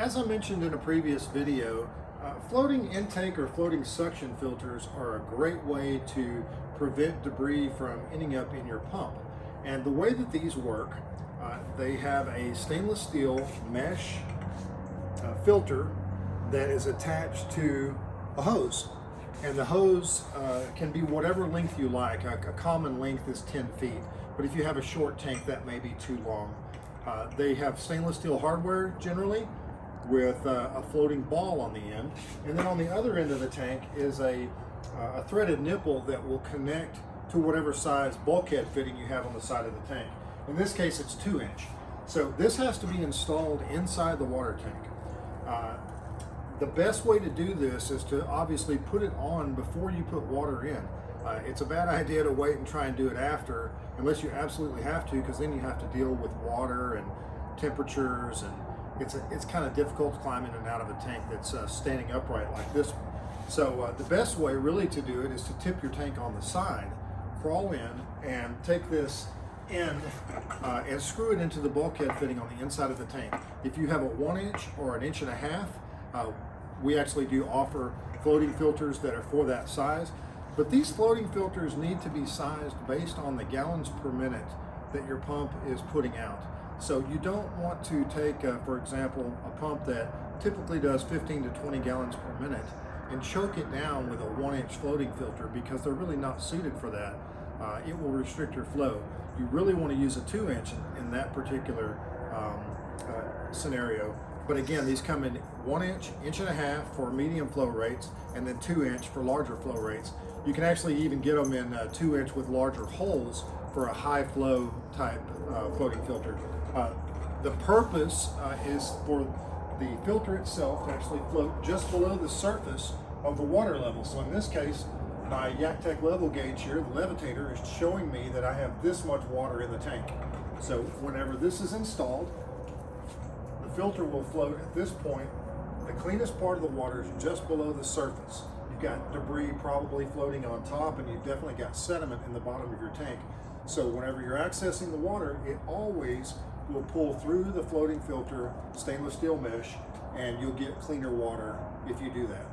As I mentioned in a previous video, floating intake or floating suction filters are a great way to prevent debris from ending up in your pump. And the way that these work, they have a stainless steel mesh filter that is attached to a hose. And the hose can be whatever length you like. A common length is 10 feet, but if you have a short tank, that may be too long. They have stainless steel hardware generally, with a floating ball on the end, and then on the other end of the tank is a threaded nipple that will connect to whatever size bulkhead fitting you have on the side of the tank. In this case, it's 2-inch. So this has to be installed inside the water tank. The best way to do this is to obviously put it on before you put water in. It's a bad idea to wait and try and do it after, unless you absolutely have to, because then you have to deal with water and temperatures, and it's kind of difficult to climb in and out of a tank that's standing upright like this one. So the best way really to do it is to tip your tank on the side, crawl in, and take this end and screw it into the bulkhead fitting on the inside of the tank. If you have a 1-inch or an 1.5 inch, we actually do offer floating filters that are for that size. But these floating filters need to be sized based on the gallons per minute that your pump is putting out. So you don't want to take, for example, a pump that typically does 15 to 20 gallons per minute and choke it down with a 1-inch floating filter, because they're really not suited for that. It will restrict your flow. You really want to use a 2-inch in that particular scenario. But again, these come in 1-inch, 1.5 inch for medium flow rates, and then 2-inch for larger flow rates. You can actually even get them in 2-inch with larger holes for a high flow type floating filter. The purpose is for the filter itself to actually float just below the surface of the water level. So in this case, my YakTech level gauge here, the levitator, is showing me that I have this much water in the tank. So whenever this is installed, the filter will float at this point. The cleanest part of the water is just below the surface. You've got debris probably floating on top, and you've definitely got sediment in the bottom of your tank. So whenever you're accessing the water, it always will pull through the floating filter stainless steel mesh, and you'll get cleaner water if you do that.